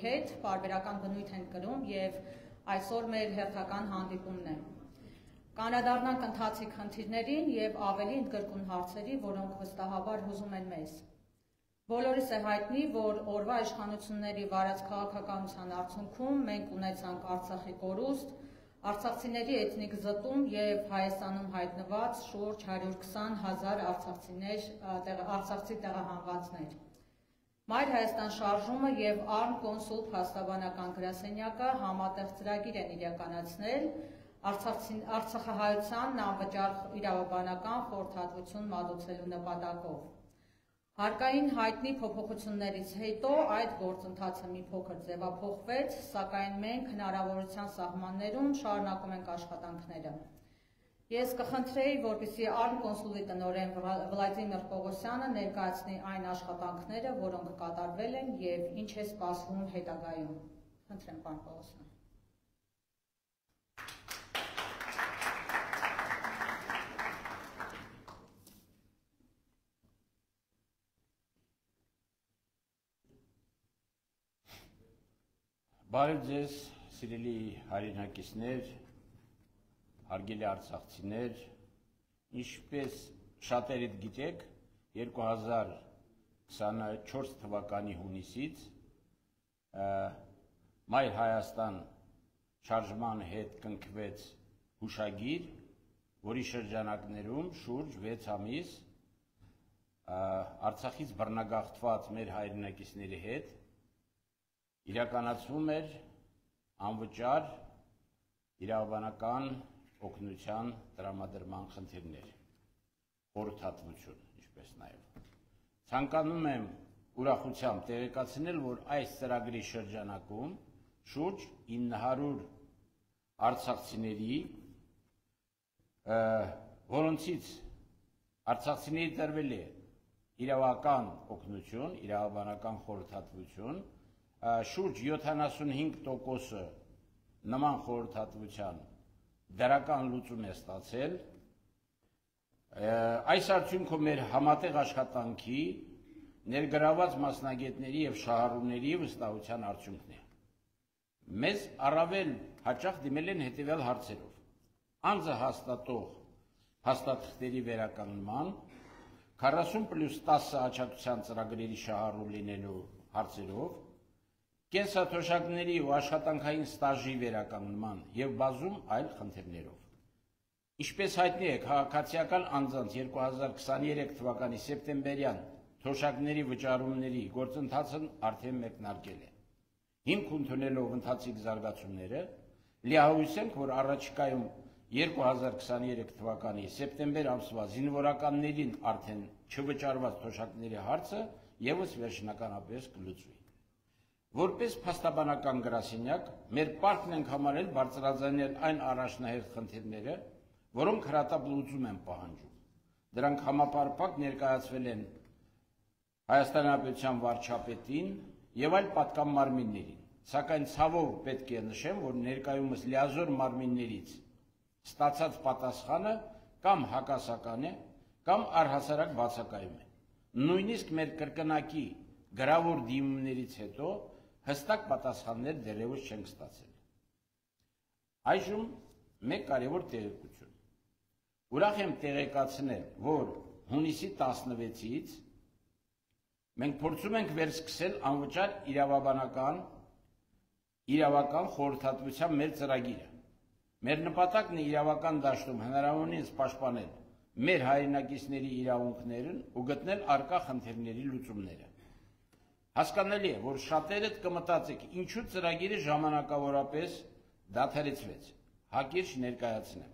հետ բարբերական բնույթ են կրում եւ այսօր մեր հերթական հանդիպումն է։ Կանադառնանք ընթացիկ խնդիրներին եւ ավելի ընդգրկուն հարցերի, որոնք վստահաբար հուզում են մեզ։ Բոլորիս է հայտնի, որ օրվա իշխանությունների վարած քաղաքականության արդյունքում մենք ունեցանք Արցախի կորուստ, արցախցիների էթնիկ զտում եւ Հայաստանում հայտնված շուրջ 120,000 արցախցի տեղահանվածներ։ Մայր Հայաստան շարժումը եւ ԱՌՄ կոնսուլ փաստաբանական գրասենյակը համատեղ ծրագիր են իրականացնել արցախահայությանն անվճար իրավաբանական խորհրդատվություն մատուցելու նպատակով։ Հարկային հայտնի փոփոխություններից հետո այդ գործընթացը մի փոքր ձևափոխվեց, սակայն մենք հնարավորության սահմաններում շարունակում ենք աշխատանքները։ Ես կխնդրեի, որպեսզի ԱՌՄ կոնսուլի տնօրեն Վլադիմիր Պողոսյանը ներկայացնի այն աշխատանքները, որոնք կատարվել են եւ ինչ է սպասվում հետագայում։ Խնդրեմ, պարոն Պողոսյան։ Բարև ձեզ, սիրելի հայրենակիցներ, հարգելի արցախցիներ, ինչպես շատերդ գիտեք, 2024 թվականի հունիսից Մայր Հայաստան շարժման հետ կնքվեց հուշագիր, որի շրջանակներում շուրջ 6 ամիս Արցախից բռնագաղթված մեր հայրենակիցների հետ իրականացվում էր անվճար իրավաբանական օգնության տրամադրման խնդիրներ, խորհրդատվություն, ինչպես նաև։ Ցանկանում եմ ուրախությամբ տեղեկացնել, որ այս ծրագրի շրջանակում շուրջ 900 արցախցիների, որոնցից արցախցիների տրվել է իրավական օգնություն, իրավաբանական խորհրդատվություն, շուրջ 75%-ը նման խորհրդատվության դրական լուծում է ստացել, այս արդյունքում մեր համատեղ աշխատանքի ներգրաված մասնագետների եւ շահառուների վստահության արդյունքն է։ Մեզ առավել հաճախ դիմել են հետևյալ հարցերով. անձը հաստատող հաստատքների վերականգնման, 40+10 աջակցության ծրագրերի շահառու լինելու հարցերով, կենսաթոշակների ու աշխատանքային ստաժի վերականգնման եւ բազում այլ խնդիրներով։ Ինչպես հայտնի է, քաղաքացիական անձանց 2023 թվականի սեպտեմբերյան թոշակների վճարումների գործընթացն արդեն մեկնարկել է։ Հիմք ընդունելով ընթացիկ զարգացումները, լիահույս ենք, որ առաջիկայում 2023 թվականի սեպտեմբեր ամսվա զինվորականներին արդեն չվճարված թոշակների հարցը եւս վերջնականապես կլուծվի։ Որպես փաստաբանական գրասենյակ, մեր պարտքն ենք համարել բարձրաձայնել այն առաջնահերթ խնդիրները, որոնք հրատապ լուծում են պահանջում։ Դրանք համապարփակ ներկայացվել են Հայաստանի Հանրապետության վարչապետին եւ այլ պատկան մարմիններին, սակայն ցավով պետք է նշեմ, որ ներկայումս լիազոր մարմիններից ստացած պատասխանը կամ հակասական է, կամ առհասարակ բացակայում է։ Նույնիսկ մեր կրկնակի գրավոր դիմումներից հետո հստակ պատասխաններ դեռևս չենք ստացել։ Այժմ մեկ կարևոր տեղեկություն։ Ուրախ եմ տեղեկացնել, որ հունիսի 16-ից մենք փորձում ենք վերսկսել անվճար իրավական խորհրդատվության մեր ծրագիրը։ Մեր նպատակն է իրավական դաշտում հնարավորինս պաշտպանել մեր հայրենակիցների իրավունքներն ու գտնել առկա խնդիրների լուծումները։ Հասկանալի է, որ շատերդ կմտածեք, ինչու ծրագիրը ժամանակավորապես դադարեցվեց, հակիրճ ներկայացնեմ։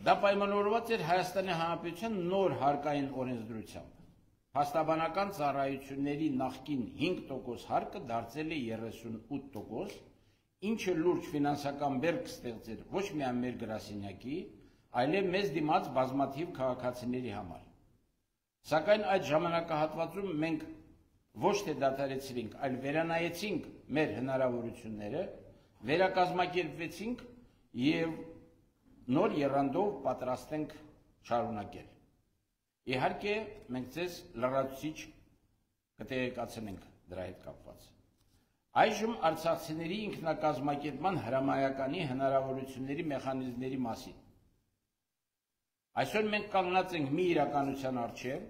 Դա պայմանավորված էր Հայաստանի Հանրապետության նոր հարկային օրենսդրությամբ։ Փաստաբանական ծառայությունների նախկին 5% հարկը դարձել է 38%, ինչը լուրջ ֆինանսական բերք ստեղծել ոչ միայն մեր գրասենյակի, այլև մեզ դիմաց բազմաթիվ քաղաքացիների համար։ Սակայն այդ ժամանակահատվածում մենք ոչ թե դադարեցրինք, այլ վերանայեցինք մեր հնարավորությունները, վերակազմակերպվեցինք եւ նոր եռանդով պատրաստ ենք շարունակել։ Իհարկե, մենք ձեզ լրացուցիչ կտեղեկացնենք դրա հետ կապված։ Այժմ արցախցիների ինքնակազմակերպման հրամայականի հնարավորությունների մեխանիզմների մասին։ Այսօր մենք կանգնած ենք մի իրականության առջև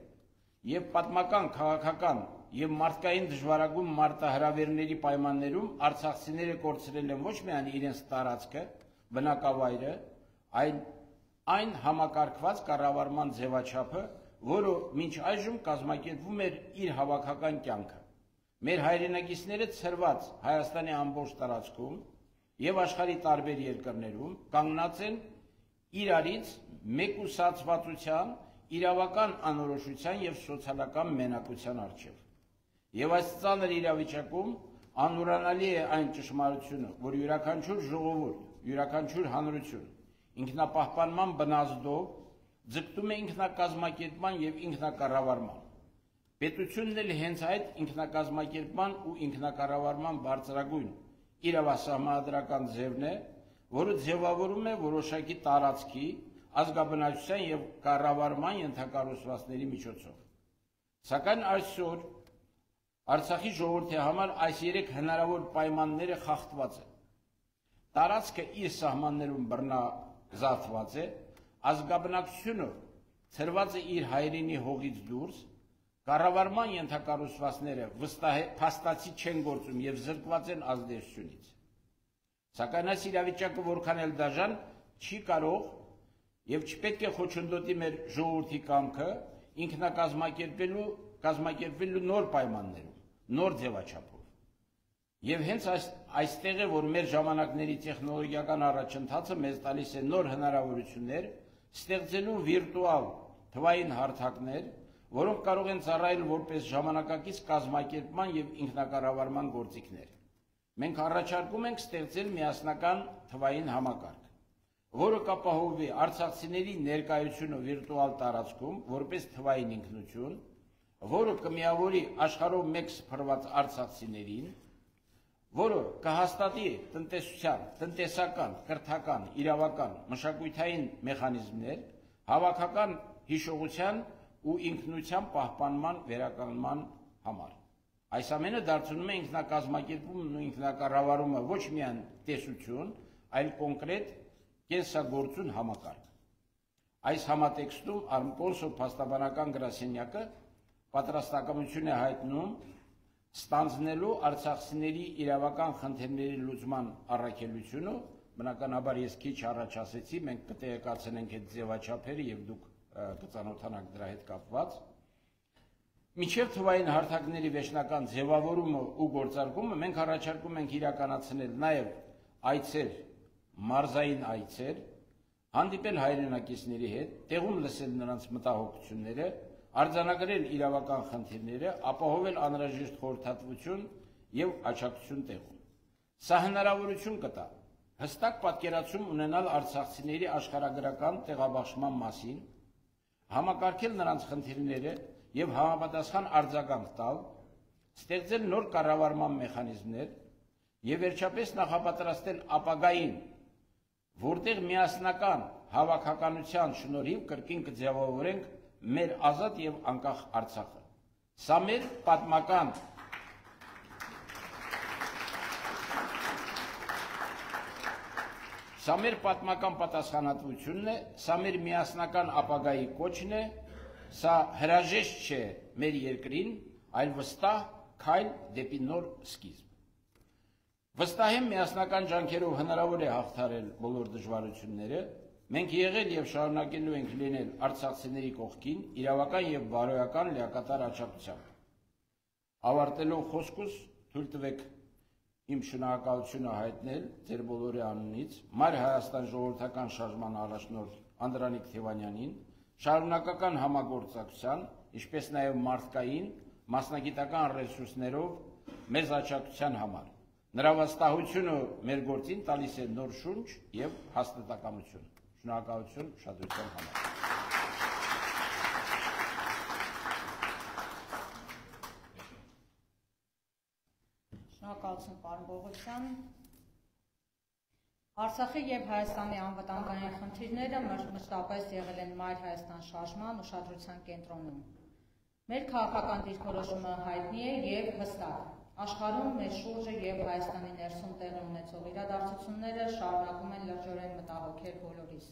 եւ պատմական, քաղաքական եւ մարդկային դժվարագույն մարտահրավերների պայմաններում արցախցիները կորցրել են ոչ միայն իրենց տարածքը, բնակավայրը, այլ այն համակարգված կառավարման ձևաչափը, որը մինչ այժմ կազմակերպվում էր իր հավաքական կյանքը։ Մեր հայրենակիցները ցրված Հայաստանի ամբողջ տարածքում եւ աշխարհի տարբեր երկրներում կանգնած են իրարից մեկուսացվածության, իրավական անորոշության եւ սոցիալական մենակության առջեւ։ Եվ այս ծանր իրավիճակում անուրանալի է այն ճշմարությունը, որ յուրաքանչյուր ժողովուրդ, յուրաքանչյուր հանրություն ինքնապահպանման բնազդով ձգտում է ինքնակազմակերպման եւ ինքնակառավարման։ Պետությունն էլ հենց այդ ինքնակազմակերպման ու ինքնակառավարման բարձրագույն իրավասահմանադրական ձևն է, որը ձևավորում է որոշակի տարածքի, ազգաբնակչության եւ կառավարման ենթակառուցվածքների միջոցով։ Սակայն այսօր Արցախի ժողովրդի համար այս երեք հնարավոր պայմանները խախտված են։ Տարածքը իր սահմաններում բռնազավթված է, ազգաբնակչությունը ցրված է իր հայրենի հողից դուրս, կառավարման ենթակառուցվածքները փաստացի չեն գործում եւ զրկված են ազդեցությունից։ Սակայն այս իրավիճակը որքան էլ դաժան չի կարող եւ չպետք է խոչընդոտի մեր ժողովրդի կամքը ինքնակազմակերպելու նոր պայմաններում, նոր ձևաչափով։ Եվ հենց այստեղ է, որ մեր ժամանակների տեխնոլոգիական առաջընթացը մեզ տալիս է նոր հնարավորություններ ստեղծելու վիրտուալ թվային հարթակներ, որոնք կարող են ծառայել որպես ժամանակակից կազմակերպման եւ ինքնակառավարման գործիքներ։ Մենք առաջարկում ենք ստեղծել միասնական թվային համակարգ, որը կապահովի արցախցիների ներկայությունը վիրտուալ տարածքում որպես թվային ինքնություն, որը կմիավորի աշխարհով մեկ սփռված արցախցիներին, որը կհաստատի տնտեսության, տնտեսական, կրթական, իրավական, մշակութային մեխանիզմներ, հավաքական հիշողության ու ինքնության պահպանման վերականգնման համար։ Այս ամենը դարձնում է ինքնակազմակերպումն ու ինքնակառավարումը ոչ միայն տեսություն, այլ կոնկրետ կենսագործուն համակարգ։ Այս համատեքստում Արմկոնսո փաստաբանական գրասենյակը պատրաստակամություն է հայտնում ստանձնելու արցախցիների իրավական խնդիրների լուծման առաքելությունը, բնականաբար ես քիչ առաջ ասեցի, մենք կտեղեկացնենք այդ ձևաչափերը եւ դուք կծանոթանաք դրա հետ կապված։ Մինչև թվային հարթակների վերջնական ձևավորումը ու գործարկումը մենք առաջարկում ենք իրականացնել նաև այցեր, մարզային այցեր, հանդիպել հայրենակիցների հետ, տեղում լսել նրանց մտահոգությունները, արձանագրել իրավական խնդիրները, ապահովել անհրաժեշտ խորհրդատվություն եւ աջակցություն տեղում։ Սա հնարավորություն կտա հստակ պատկերացում ունենալ արցախցիների աշխարհագրական տեղաբաշխման մասին, համակարգել նրանց խնդիրները եւ համապատասխան արձագանք տալ, ստեղծել նոր կառավարման մեխանիզմներ եւ վերջապես նախապատրաստել ապագային, որտեղ միասնական հավաքականության շնորհիվ կրկին կձևավորենք մեր ազատ եւ անկախ Արցախը։ Սա մեր պատմական պատասխանատվությունն է, սա մեր միասնական ապագայի կոչն է, սա հրաժեշտ չէ մեր երկրին, այլ վստահ քայլ դեպի նոր սկիզբ։ Վստահ եմ միասնական ջանքերով հնարավոր է հաղթահարել բոլոր դժվարությունները, մենք եղել եւ շարունակելու ենք լինել արցախցիների կողքին իրավական եւ բարոյական լիակատար աջակցությամբ։ Ավարտելով խոսքս, թույլ տվեք իմ շնորհակալությունը հայտնել ձեր բոլորի անունից Մայր Հայաստան ժողովրդական շարժման առաջնորդ Անդրանիկ Թևանյանին, շարունակական համագործակցության, ինչպես նաև մարդկային, մասնագիտական ռեսուրսներով մեզ աջակցության համար։ Նրա վստահությունը մեր գործին տալիս է նոր շունչ եւ հաստատակամություն։ Շնորհակալություն ուշադրության համար։ Շնորհակալություն պարոն Բողոքյան։ Արցախի եւ Հայաստանի անվտանգային խնդիրները մշտապես եղել են Մայր Հայաստան շարժման ուշադրության կենտրոնում։ Մեր քաղաքական դիրքորոշումը հայտնի է եւ հստակ։ Աշխարհում մեր շուրջը եւ Հայաստանի ներսում տեղի ունեցող իրադարձությունները շարունակում են լրջորեն մտահոգել բոլորիս։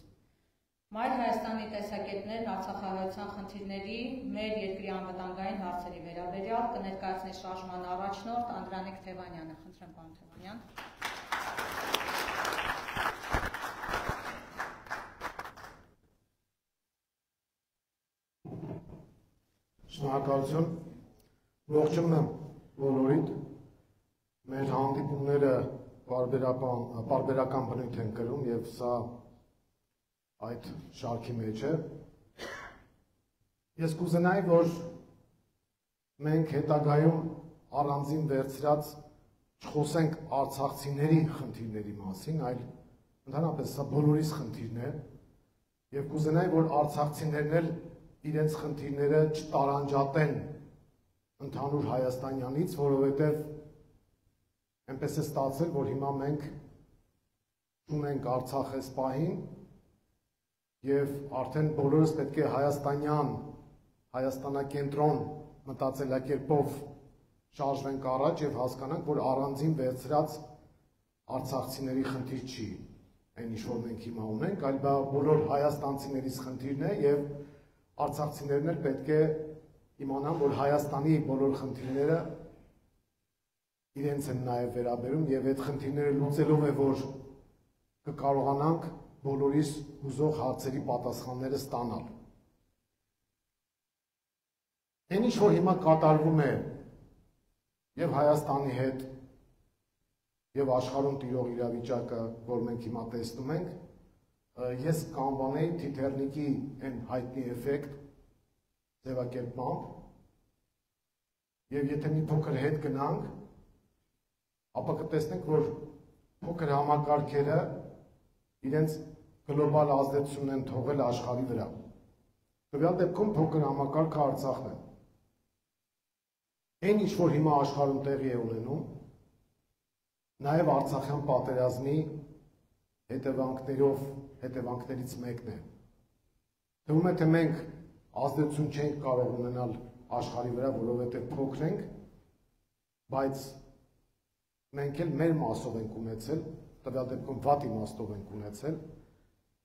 Մայր Հայաստանի տեսակետներն Արցախահայության խնդիրների, մեր երկրի անվտանգային հարցերի վերաբերյալ կներկայացնի շարժման առաջնորդ Անդրանիկ Թևանյանը։ Խնդրեմ, պարոն Թևանյան։ Շնորհակալություն, ողջունում եմ բոլորիդ, մեր հանդիպումները պարբերական բնույթ են կրում և սա այդ շարքի մեջ է։ Ես կուզենայի, որ մենք հետագայում առանձին վերցրած չխոսենք արցախցիների խնդիրների մասին, այլ ընդհանրապես սա բոլորիս խնդիրն է, և կուզենայի, որ արցախցիներն էլ իրենց խնդիրները չտարանջատեն ընդհանուր Հայաստանյանից, որովհետև այնպես է ստացել, որ հիմա մենք ունենք Արցախ այս պահին և արդեն բոլորս պետք է հայաստանյան, հայաստանակենտրոն մտածելակերպով շարժվենք առաջ և հասկանանք, որ առանձին վերցրած արցախցիների խնդիր չի այն ինչ որ մենք հիմա ունենք, այլ բոլոր հայաստանցիներիս խնդիրն է և արցախցիներն էլ պետք է իմանան, որ Հայաստանի բոլոր խնդիրները իրենց են նաև վերաբերում և այդ խնդիրները լուծելով է, որ կկարողանանք բոլորիս հուզող հարցերի պատասխանները ստանալ։ Այն ինչ որ հիմա կատարվում է և Հայաստանի հետ և աշխարհում տիրող իրավիճակը, որ մենք հիմա տեսնում ենք, ես կանվանեի Թիթեռնիկի այն հայտնի էֆեկտ ձևակերպմամբ և եթե մի փոքր հետ գնանք, ապա կտեսնենք, որ փոքր համակարգերը իրենց գլոբալ ազդեցությունն են թողել աշխարհի վրա։ Տվյալ դեպքում փոքր համակարգը Արցախն է։ Այն ինչ որ հիմա աշխարհում տեղի է ունենում, նաև Արցախյան պատերազմի հետևանքներից մեկն է։ Թվում է, թե մենք ազդեցություն չենք կարող ունենալ աշխարհի վրա, որովհետև փոքր ենք, բայց մենք էլ մեր մասով ենք ունեցել, տվյալ դեպքում վատ իմաստով ենք ունեցել,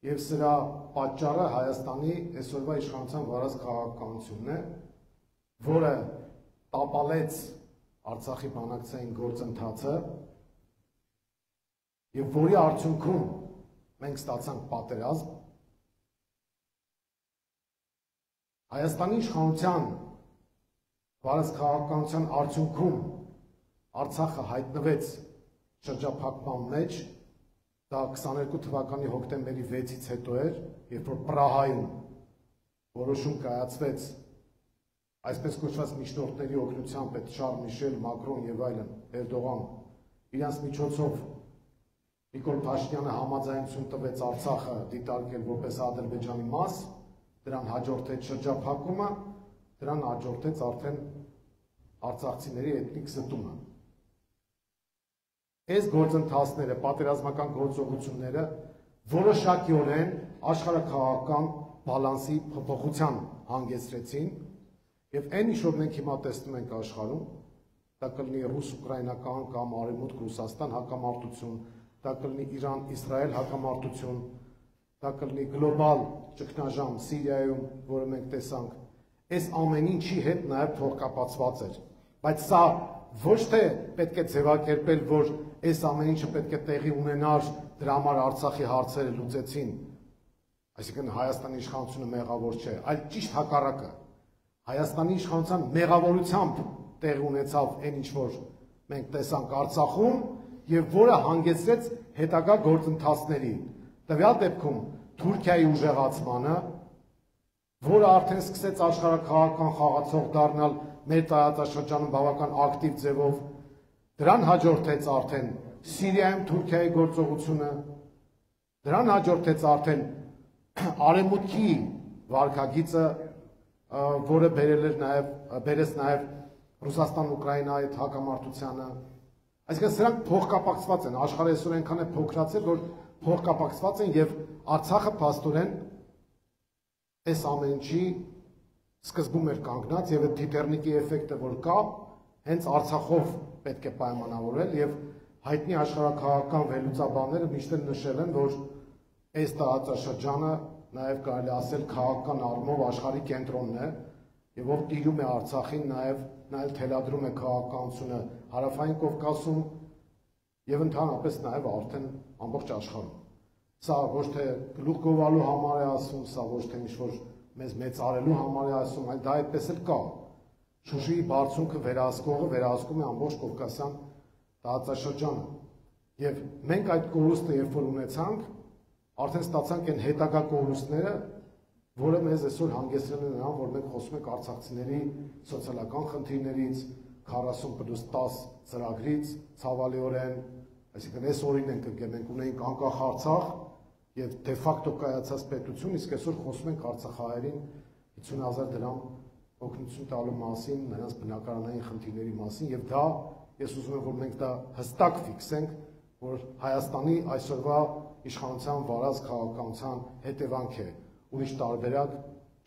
և սրա պատճառը Հայաստանի այսօրվա իշխանության վարած քաղաքականությունն է, որը տապալեց Արցախի բանակցային գործընթացը և որի արդյունքում մենք ստացանք պատերազմ, Հայաստանի իշխանության վարած քաղաքականության արդյունքում Արցախը հայտնվեց շրջափակման մեջ, դա 22 թվականի հոկտեմբերի 6-ից հետո էր, երբ որ Պրահայում որոշում կայացվեց այսպես կոչված միջնորդների օգնությամբ այդ Շարլ Միշել, Մակրոն և այլն, Էրդողան, իրանց միջոցով Նիկոլ Փաշինյանը համաձայնություն տվեց Արցախը դիտարկել որպես Ադրբեջանի մաս, դրան հաջորդեց շրջափակումը, դրան հաջորդեց արդեն արցախցիների էթնիկ զտումը։ Այս գործընթացները, պատերազմական գործողությունները որոշակիորեն աշխարհաքաղաքական բալանսի փոփոխության հանգեցրեցին և այն ինչ որ մենք հիմա տեսնում ենք աշխարհում, դա կլինի ռուս-ուկրաինական կամ արևմուտք-Ռուսաստան հակամարտություն, դա կլինի Իրան-Իսրայել հակամարտություն, դա կլինի գլոբալ ճգնաժամ Սիրիայում, որը մենք տեսանք, այս ամեն ինչի հետ նաև փոխկապակցված էր, բայց սա ոչ թե պետք է ձևակերպել, որ այս ամեն ինչը պետք է տեղի ունենար, դրա համար Արցախի հարցերը լուծեցին, այսինքն Հայաստանի իշխանությունը մեղավոր չէ, այլ ճիշտ հակառակը, Հայաստանի իշխանության մեղավորությամբ տեղի ունեցավ այն ինչ որ մենք տեսանք Արցախում և որը հանգեցրեց հետագա գործընթացների, տվյալ դեպքում Թուրքիայի ուժեղացմանը, որը արդեն սկսեց աշխարհաքաղաքական խաղացող դառնալ մեր տարածաշրջանում բավական ակտիվ ձևով, դրան հաջորդեց արդեն Սիրիայում Թուրքիայի գործողությունը, դրան հաջորդեց արդեն Արևմուտքի վարքագիծը, որը բերեց նաև Ռուսաստան-Ուկրաինայի հետ հակամարտությանը, այսինքն սրանք փոխկապակցված են, աշխարհը այսօր այնքան է փոքրացել, որ փոխկապակցված են և Արցախը փաստորեն այս ամեն ինչի սկզբում էր կանգնած եւ այդ Թիտեռնիկի էֆեկտը որ կա, հենց Արցախով պետք է պայմանավորել եւ հայտնի աշխարհաքաղաքական վերլուծաբանները միշտ նշել են, որ այս տարածաշրջանը նաեւ կարելի ասել քաղաքական առումով աշխարհի կենտրոնն է եւ ով տիրում է Արցախին նաեւ թելադրում է քաղաքականությունը Հարավային Կովկասում եւ ընդհանրապես նաեւ արդեն ամբողջ աշխարհում։ Սա ոչ թե գլուխ գովալու համար է ասում, սա ոչ թե ինչ-որ մեզ մեծարելու համար է ասում, այլ դա այդպես էլ կա։ Շուշիի բարձունքը վերահսկում է ամբողջ Կովկասյան տարածաշրջանը։ Եվ մենք այդ կորուստը երբ որ ունեցանք, արդեն ստացանք այն հետագա կորուստները, որը մեզ այսօր հանգեցրել է նրան, որ մենք խոսում ենք արցախցիների սոցիալական խնդիրներից, 40+10 ծրագրից, ցավալիորեն, այսինքն այս օրին ենք ընկել, մենք ունեինք անկախ Արցախ եւ դե ֆակտո կայացած պետություն, իսկ այսօր խոսում ենք արցախահայերին 50,000 դրամ օգնություն տալու մասին, նրանց բնակարանային խնդիրների մասին եւ դա ես ուզում եմ որ մենք դա հստակ ֆիքսենք, որ Հայաստանի այսօրվա իշխանության վարած քաղաքականության հետևանք է, ուրիշ տարբերակ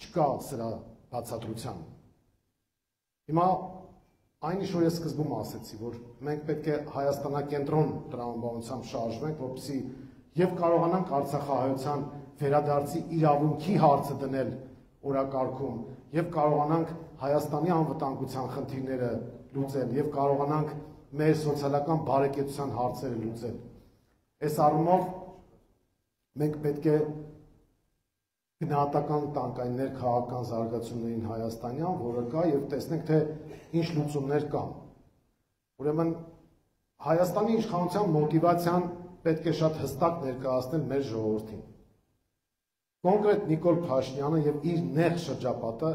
չկա սրա բացատրության։ Հիմա այն ինչ որ ես սկզբում ասեցի, որ մենք պետք է Հայաստանակենտրոն տրամաբանությամբ շարժվենք, որպեսզի եւ կարողանանք Արցախահայության վերադարձի իրավունքի հարցը դնել օրակարգում եւ կարողանանք Հայաստանի անվտանգության խնդիրները լուծել եւ կարողանանք մեր սոցիալական բարեկեցության հարցերը լուծել։ Այս առումով մենք պետք է գնահատական տանք այն ներքաղաքական զարգացումներին հայաստանյան, որը կա եւ տեսնենք թե ինչ լուծումներ կան։ Ուրեմն Հայաստանի իշխանության մոտիվացիան պետք է շատ հստակ ներկայացնել մեր ժողովրդին։ Կոնկրետ Նիկոլ Փաշինյանը եւ իր նեղ շրջապատը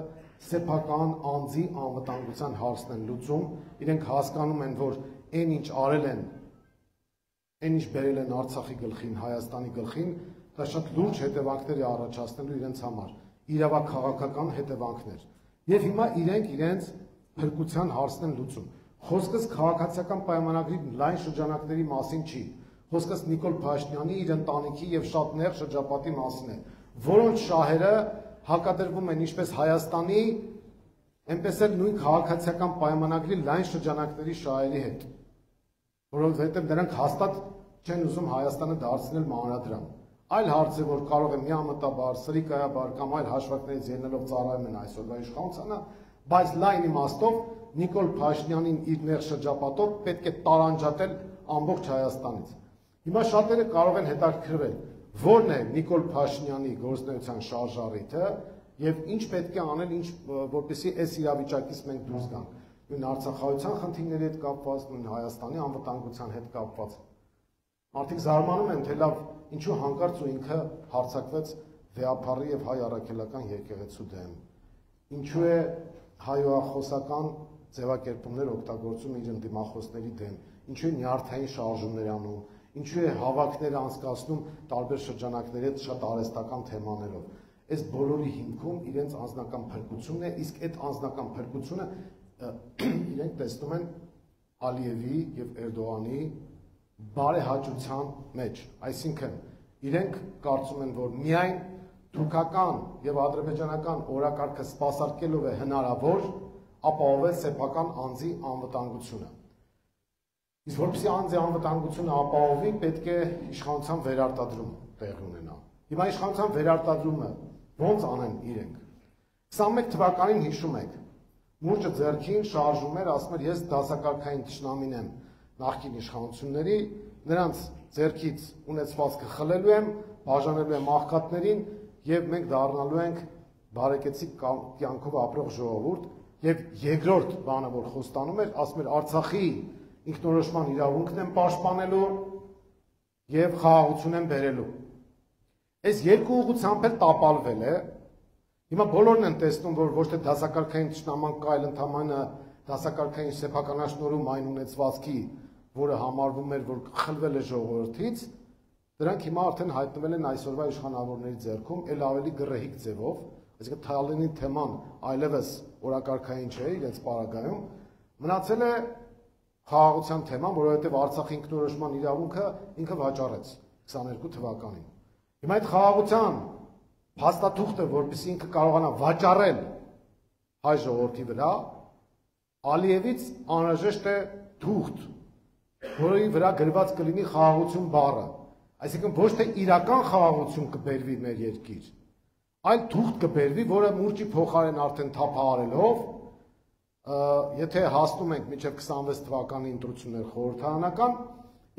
սեփական անձի անվտանգության հարցն են լուծում, իրենք հասկանում են, որ այն ինչ արել են, այն ինչ բերել են Արցախի գլխին, Հայաստանի գլխին, դա շատ լուրջ հետևանքներ է առաջացնելու իրենց համար, իրավաքաղաքական հետևանքներ։ Եվ հիմա իրենց փրկության հարցն են լուծում։ Խոսքս քաղաքացիական պայմանագրի լայն շրջանակների մասին չի։ Խոսքս Նիկոլ Փաշինյանի իր ընտանիքի եւ շատ նեղ շրջապատի մասին է, որոնց շահերը հակադրվում են ինչպես Հայաստանի, այնպես էլ նույն քաղաքացիական պայմանագրի լայն շրջանակների շահերի հետ, որովհետեւ նրանք հաստատ չեն ուզում Հայաստանը դարձնել մանրադրամ։ Այլ հարց է, որ կարող է միամտաբար, սրիկայաբար կամ այլ հաշվարկներից ելնելով ծառայում են այսօրվա իշխանությանը, բայց լայն իմաստով Նիկոլ Փաշինյանին իր նեղ շրջապատով պետք է տարանջատել ամբողջ Հայաստանից։ Հիմա շատերը կարող են հետաքրքրվել, որն է Նիկոլ Փաշինյանի գործունեության շարժառիթը եւ ինչ պետք է անել, որպեսզի այս իրավիճակից մենք դուրս գանք։ Նույն արցախահայության խնդիրների հետ կապված, նույն Հայաստանի անվտանգության հետ կապված։ Մարդիկ զարմանում են, թե լավ, ինչու հանկարծ ու ինքը հարձակվեց վեհափառի եւ հայ առաքելական եկեղեցու դեմ։ Ինչու է հայոախոսական ձևակերպումներ օգտագործում իր ընդդիմախոսների դեմ, ինչու է նյարդային շարժումներ անում, ինչու է հավաքներ անցկացնում տարբեր շրջանակների հետ շատ արհեստական թեմաներով։ Այս բոլորի հիմքում իրենց անձնական փրկությունն է, իսկ այդ անձնական փրկությունը իրենք տեսնում են Ալիևի եւ Էրդողանի բարեհաճության մեջ, այսինքն իրենք կարծում են, որ միայն թուրքական եւ ադրբեջանական օրակարգը սպասարկելով է հնարավոր ապահովել սեփական անձի անվտանգությունը։ Իսկ որպեսզի անձի անվտանգությունը ապահովի, պետք է իշխանության վերարտադրում տեղի ունենա։ Հիմա իշխանության վերարտադրումը ո՞նց անեն իրենք։ 21 թվականին հիշում եք, մուրճը ձեռքին շարժում էր, ասում էր ես դասակարգային թշնամին եմ նախկին իշխանությունների, նրանց ձեռքից ունեցվածքը խլելու եմ, բաժանելու եմ աղքատներին եւ մենք դառնալու ենք բարեկեցիկ կյանքով ապրող ժողովուրդ եւ երկրորդ բանը որ խոստանում էր, ասում էր Արցախի ինքնորոշման իրավունքն են պաշտպանելու եւ խաղաղություն են բերելու։ Այս երկու ուղղությամբ էլ տապալվել է։ Հիմա բոլորն են տեսնում, որ ոչ թե դասակարգային թշնաման կա, այլ ընդհանրապես դասակարգային սեփականաշնորհում այն ունեցվածքի, որը համարվում էր, որ խլվել է ժողովրդից, դրանք հիմա արդեն հայտնվել են այսօրվա իշխանավորների ձեռքում, ել ավելի գռեհիկ ձևով, այսինքն Թալինի թեման այլևս օրակարգային չէ իրենց պարագայում, մնացել է խաղաղության թեման, որովհետև Արցախի ինքնորոշման իրավունքը ինքը վաճառեց 22 թվականին։ Հիմա այդ խաղաղության փաստաթուղթը, որպեսզի ինքը կարողանա վաճառել հայ ժողովրդի վրա, Ալիևից անհրաժեշտ է թուղթ, որի վրա գրված կլինի խաղաղություն բառը, այսինքն ոչ թե իրական խաղաղություն կբերվի մեր երկիր, այլ թուղթ կբերվի, որը մուրճի փոխարեն արդեն թափահարելով, եթե հասնում ենք մինչև 26 թվականի ընտրություններ խորհրդարանական,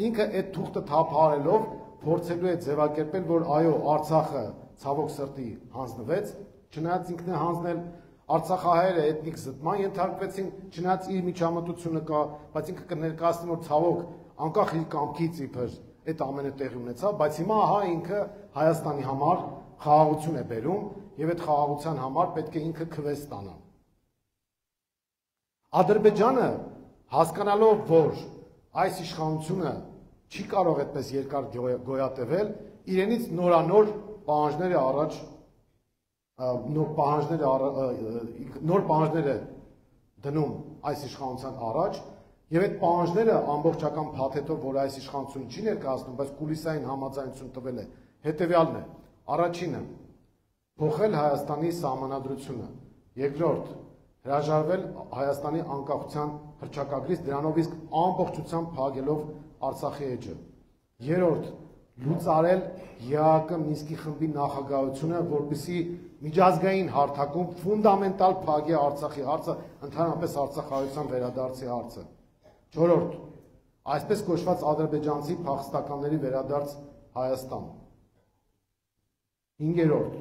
ինքը այդ թուղթը թափահարելով փորձելու է ձևակերպել, որ այո, Արցախը ցավոք սրտի հանձնվեց, չնայած ինքն է հանձնել, Արցախահայերը էթնիկ զտման ենթարկվեցին, չնայած իր միջամտությունը կա, բայց ինքը կներկայացնի, որ ցավոք անկախ իր կամքից իբր այդ ամենը տեղի ունեցավ, բայց հիմա ահա ինքը Հայաստանի համար խաղաղություն է բերում եւ այդ խաղաղության համար պետք է ինքը քվես ստանա։ Ադրբեջանը հասկանալով, որ այս իշխանությունը չի կարող այդպես երկար գոյատևել, իրենից նորանոր պահանջներ է առաջ նոր պահանջներ է դնում այս իշխանության առաջ եւ այդ պահանջները ամբողջական փաթեթով, որ այս իշխանությունը չի ներկայացնում, բայց կուլիսային համաձայնություն տվել է, հետեւյալն է. առաջինը փոխել Հայաստանի սահմանադրությունը, երկրորդ հրաժարվել Հայաստանի անկախության հռչակագրից, դրանով իսկ ամբողջությամբ փակելով Արցախի էջը, երրորդ լուծարել ԵԱՀԿ Մինսկի խմբի նախագահությունը, որպեսզի միջազգային հարթակում ֆունդամենտալ փակի Արցախի հարցը, ընդհանրապես Արցախահայության վերադարձի հարցը, չորրորդ այսպես կոչված ադրբեջանցի փախստականների վերադարձ Հայաստան, հինգերորդ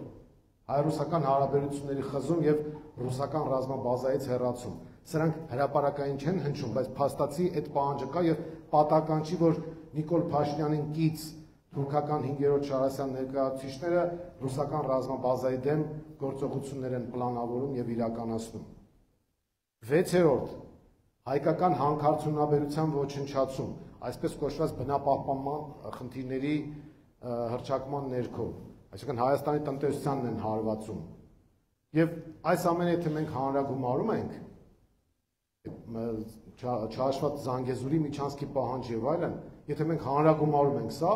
հայ-ռուսական հարաբերությունների խզում եւ ռուսական ռազմաբազայից հեռացում։ Սրանք հրապարակային չեն հնչում, բայց փաստացի այդ պահանջը կա եւ պատահական չի, որ Նիկոլ Փաշինյանին կից թուրքական 5-րդ Շարասյան ներկայացուցիչները ռուսական ռազմաբազայի դեմ գործողություններ են պլանավորում եւ իրականացնում։ 6-րդ հայկական հանքարդյունաբերության ոչնչացում, այսպես կոչված բնապահպանման խնդիրների հռչակման ներքո, այսինքն Հայաստանի տնտեսությանն են հարվածում։ Եվ այս ամենը եթե մենք հանրագումարում ենք, չհաշված Զանգեզուրի միջանցքի պահանջ եւ այլն, եթե մենք հանրագումարում ենք սա,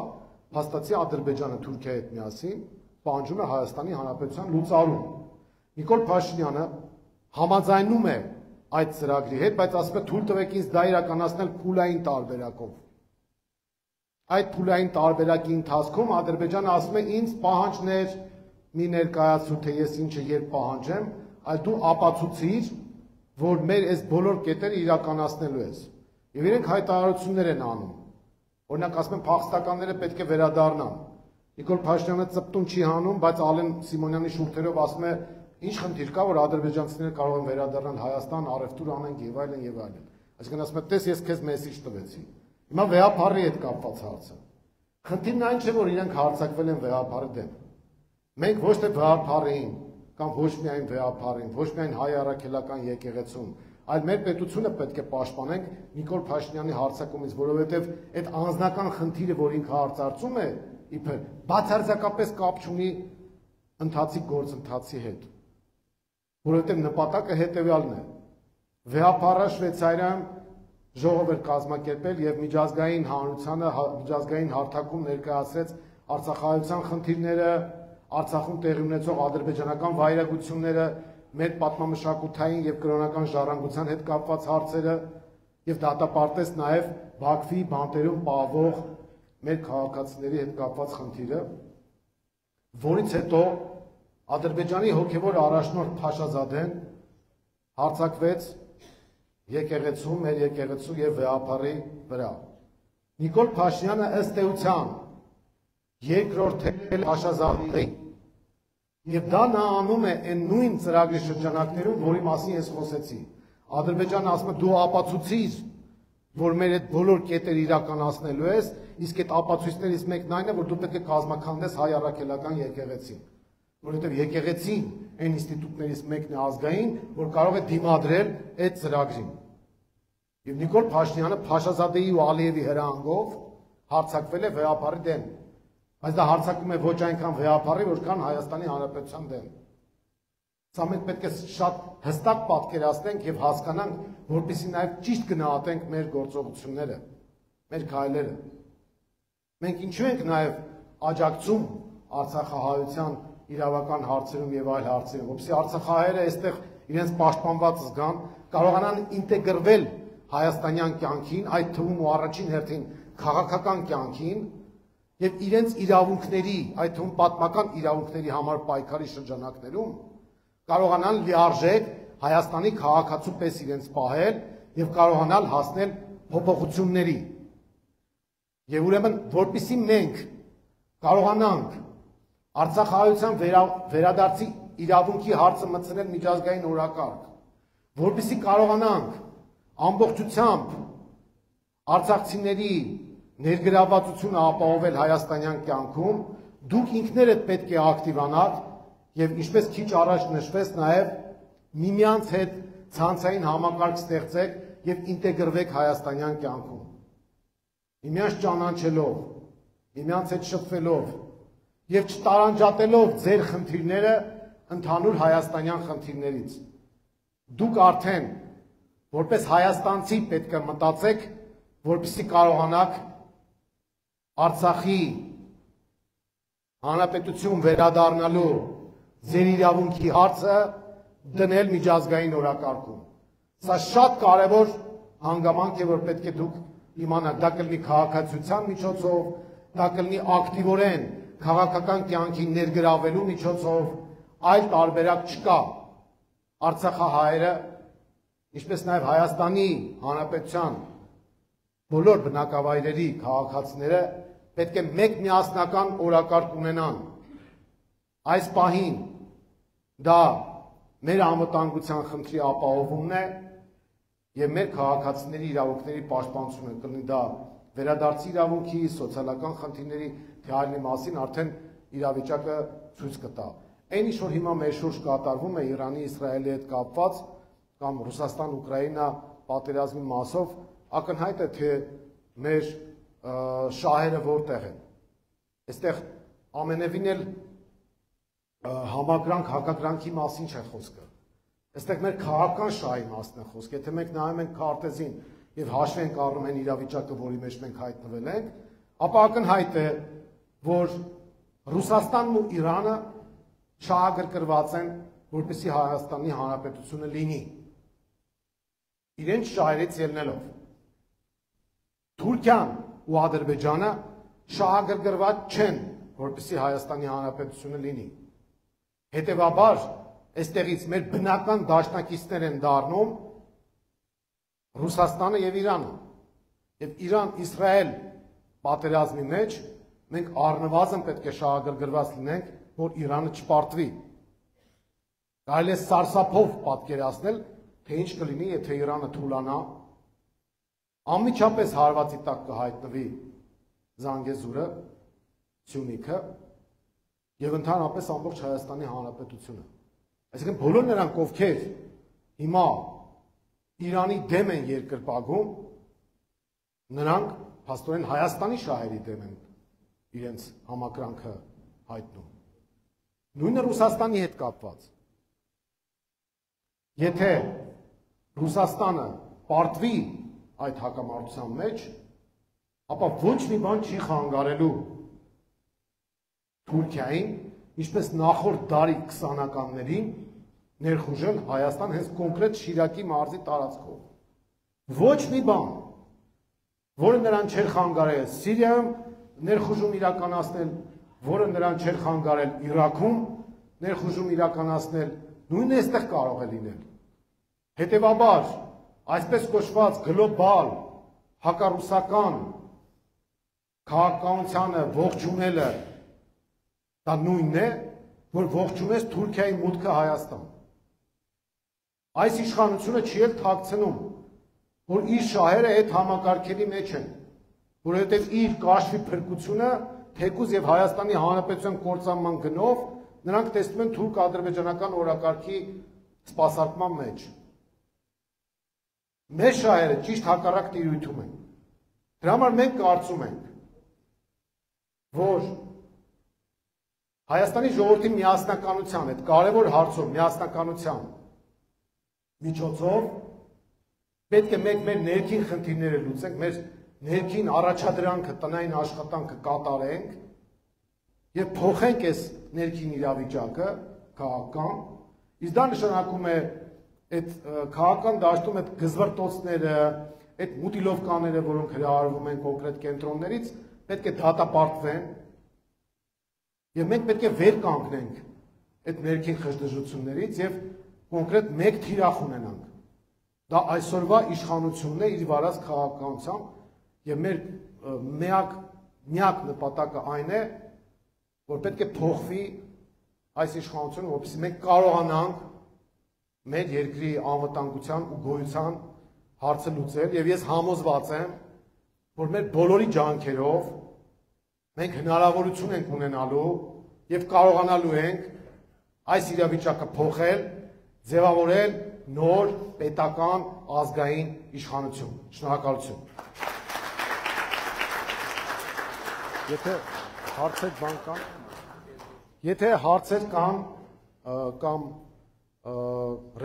փաստացի Ադրբեջանը Թուրքիայի հետ միասին պահանջում է Հայաստանի Հանրապետության լուծարում։ Նիկոլ Փաշինյանը համաձայնում է այդ ծրագրի հետ, բայց ասում է թույլ տվեք ինձ դա իրականացնել փուլային տարբերակով։ Այդ փուլային տարբերակի ընթացքում Ադրբեջանը ասում է ինձ պահանջներ մի ներկայացու, թե ես ինչը երբ պահանջեմ, այլ դու ապացուցիր, որ մեր այս բոլոր կետերը իրականացնելու ես։ Եվ իրենք հայտարարություններ են անում։ Օրինակ ասում են փախստականները պետք է վերադառնան։ Նիկոլ Փաշինյանը ծպտուն չի հանում, բայց Ալեն Սիմոնյանի շուրթերով ասում է ինչ խնդիր կա, որ ադրբեջանցիները կարող են վերադառնալ Հայաստան, առևտուր անենք եւ այլն եւ այլն։ Այսինքն ասում է տես ես քեզ մեսիջ տվեցի։ Հիմա վեհապարի հետ կապված հարցը։ Խնդիրն այն չէ, որ իրենք հարձակվել են վեհապարի դեմ։ Մենք ոչ թե վեհապարին կամ ոչ միայն վեհապարին, ոչ միայն հայ առաքելական եկեղեցուն, այլ մեր պետությունը պետք է պաշտպանենք Նիկոլ Փաշինյանի հարձակումից, որովհետև այդ անձնական խնդիրը, որ ինքը արծարծում է, իբր բացարձակապես կապ չունի ընթացիկ գործընթացի հետ, որովհետև նպատակը հետևյալն է. վեհապարը Շվեյցարիայում ժողով էր կազմակերպել եւ միջազգային հանրությանը միջազգային հարթակում ներկայացրեց Արցախահայության խնդիրները, Արցախում տեղի ունեցող ադրբեջանական վայրագությունները, մեր պատմամշակութային եւ կրոնական ժառանգության հետ կապված հարցերը եւ դատապարտեց նաեւ Բաքվի բանտերում պահվող մեր քաղաքացիների հետ կապված խնդիրը, որից հետո Ադրբեջանի հոգեվոր առաջնորդ Փաշազադեն հարձակվեց եկեղեցու, մեր եկեղեցու եւ վեհապարի վրա։ Նիկոլ Փաշինյանը ըստ էության երկրորդել Փաշազադին եւ դա նա անում է այն նույն ծրագրի շրջանակներում, որի մասին ես խոսեցի։ Ադրբեջանը ասում է դու ապացուցիր, որ մեր այդ բոլոր կետերը իրականացնելու ես, իսկ այդ ապացույցներից մեկն այն է, որ դու պետք է կազմաքանդես հայ առաքելական եկեղեցին, որովհետեւ եկեղեցին այն ինստիտուտներից մեկն է ազգային, որ կարող է դիմադրել այդ ծրագրին։ Եվ Նիկոլ Փաշինյանը Փաշազադեի ու Ալիևի հրահանգով հարձակվել է վեհապարի դեմ, բայց դա հարձակում է ոչ այնքան վեհապարի, որքան Հայաստանի Հանրապետության դեմ։ Սա մենք պետք է շատ հստակ պատկերացնենք եւ հասկանանք, որպեսզի նաեւ ճիշտ գնահատենք մեր գործողությունները, մեր քայլերը։ Մենք ինչու ենք նաեւ աջակցում Արցախահայության իրավական հարցերում եւ այլ հարցերում, որպեսզի արցախահայերը այստեղ իրենց պաշտպանված զգան, կարողանան ինտեգրվել հայաստանյան կյանքին, այդ թվում ու առաջին հերթին քաղաքական կյանքին եւ իրենց իրավունքների, այդ թվում պատմական իրավունքների համար պայքարի շրջանակներում կարողանան լիարժեք Հայաստանի քաղաքացու պես իրենց պահել եւ կարողանալ հասնել փոփոխությունների։ Եվ ուրեմն, որպեսզի մենք կարողանանք Արցախահայության վերադարձի իրավունքի հարցը մտցնել միջազգային օրակարգ, որպեսզի կարողանանք ամբողջությամբ արցախցիների ներգրավվածությունը ապահովել հայաստանյան կյանքում, դուք ինքներդ պետք է ակտիվանաք եւ ինչպես քիչ առաջ նշվեց նաեւ միմյանց հետ ցանցային համակարգ ստեղծեք եւ ինտեգրվեք հայաստանյան կյանքում։ Միմյանց ճանաչելով, միմյանց հետ շփվելով եւ չտարանջատելով ձեր խնդիրները ընդհանուր հայաստանյան խնդիրներից։ Դուք արդեն որպես հայաստանցի պետք է մտածեք, որպեսզի կարողանաք Արցախի հանրապետություն վերադառնալու ձեր իրավունքի հարցը դնել միջազգային օրակարգում։ Սա շատ կարևոր հանգամանք է, որ պետք է դուք իմանաք, դա կլինի քաղաքացիության միջոցով, դա կլինի ակտիվորեն քաղաքական կյանքին ներգրավելու միջոցով, այլ տարբերակ չկա։ Արցախահայերը, ինչպես նաև Հայաստանի Հանրապետության բոլոր բնակավայրերի քաղաքացիները պետք է մեկ միասնական օրակարգ ունենան։ Այս պահին դա մեր անվտանգության խնդրի ապահովումն է եւ մեր քաղաքացիների իրավունքների պաշտպանությունը, կլինի դա վերադարձի իրավունքի, սոցիալական խնդիրների թե այլնի մասին արդեն իրավիճակը ցույց կտա։ Այն ինչ որ հիմա մեր շուրջ կատարվում է Իրանի, Իսրայելի հետ կապված կամ Ռուսաստան-Ուկրաինա պատերազմի մասով, ակնհայտ է թե մեր շահերը որտեղ են։ Այստեղ ամենևին էլ համակրանք հակակրանքի մասին չէ խոսքը։ Այստեղ մեր քաղաքական շահի մասն է խոսքը։ Եթե մենք նայում ենք քարտեզին եւ հաշվի ենք առնում այն իրավիճակը, որի մեջ մենք հայտնվել ենք, ապա ակնհայտ է, որ Ռուսաստանն ու Իրանը շահագրգռված են, որպեսզի Հայաստանի Հանրապետությունը լինի։ Իրենց շահերից ելնելով։ Թուրքիան ու Ադրբեջանը շահագրգռված չեն, որպեսզի Հայաստանի Հանրապետությունը լինի։ Հետևաբար, այստեղից մեր բնական դաշնակիցներ են դառնում Ռուսաստանը եւ Իրանը։ Եվ Իրան-Իսրայել պատերազմի մեջ մենք առնվազն պետք է շահագրգռված լինենք, որ Իրանը չպարտվի։ Կարելի է սարսափով պատկերացնել, թե ինչ կլինի, եթե Իրանը թուլանա, անմիջապես հարվածի տակ կհայտնվի Զանգեզուրը, Սյունիքը եւ ընդհանրապես ամբողջ Հայաստանի Հանրապետությունը։ Այսինքն բոլոր նրանք, ովքեր հիմա Իրանի դեմ են երկրպագում, նրանք փաստորեն Հայաստանի շահերի դեմ են իրենց համակրանքը հայտնում։ Նույնը Ռուսաստանի հետ կապված։ Եթե Ռուսաստանը պարտվի այդ հակամարտության մեջ, ապա ոչ մի բան չի խանգարելու Թուրքիային, ինչպես նախորդ դարի 20-ականներին ներխուժել Հայաստան հենց կոնկրետ Շիրակի մարզի տարածքով։ Ոչ մի բան, որը նրան չէր խանգարել Սիրիայում ներխուժում իրականացնել, որը նրան չէր խանգարել Իրաքում ներխուժում իրականացնել, նույնն այստեղ կարող է լինել։ Հետևաբար, այսպես կոչված գլոբալ հակառուսական քաղաքականությանը ողջունելը դա նույնն է, որ ողջունեց Թուրքիայի մուտքը Հայաստան։ Այս իշխանությունը չի էլ թաքցնում, որ իր շահերը այդ համակարգերի մեջ են, որովհետև իր կաշվի փրկությունը թեկուզ եւ Հայաստանի Հանրապետության կործանման գնով նրանք տեսնում են թուրք-ադրբեջանական օրակարգի սպասարկման մեջ։ Մեր շահերը ճիշտ հակառակ տիրույթում են։ Դրա համար մենք կարծում ենք, որ Հայաստանի ժողովրդի միասնականության, այդ կարևոր հարցում միասնականության միջոցով պետք է մենք մեր ներքին խնդիրները լուծենք, մեր ներքին առաջադրանքը, տնային աշխատանքը կատարենք եւ փոխենք այս ներքին իրավիճակը քաղաքական, իսկ դա նշանակում է այդ քաղաքական դաշտում այդ գզվրտոցները, այդ մուտիլովկաները, որոնք հրահարվում են կոնկրետ կենտրոններից, պետք է դատապարտվեն եւ մենք պետք է վեր կանգնենք այդ ներքին խժդժություններից եւ կոնկրետ մեկ թիրախ ունենանք։ Դա այսօրվա իշխանությունն է իր վարած քաղաքականությամբ եւ մեր միակ նպատակը այն է, որ պետք է փոխվի այս իշխանությունը, որպեսզի մենք կարողանանք մեր երկրի անվտանգության ու գոյության հարցը լուծել եւ ես համոզված եմ, որ մեր բոլորի ջանքերով մենք հնարավորություն ենք ունենալու եւ կարողանալու ենք այս իրավիճակը փոխել, ձևավորել նոր պետական ազգային իշխանություն։ Շնորհակալություն։ Եթե հարցեր կան կամ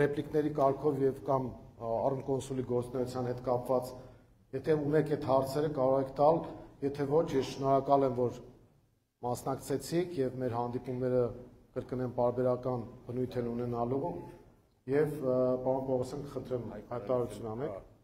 ռեպլիկների կարգով եւ կամ առն կոնսուլի գործունեության հետ կապված, եթե ունեք այդ հարցերը կարող եք տալ, եթե ոչ, ես շնորհակալ եմ, որ մասնակցեցիք եւ մեր հանդիպումները կրկնեմ պարբերական բնույթ են ունենալու եւ պարոն Պողոսյան, խնդրեմ հայտարարություն անեք։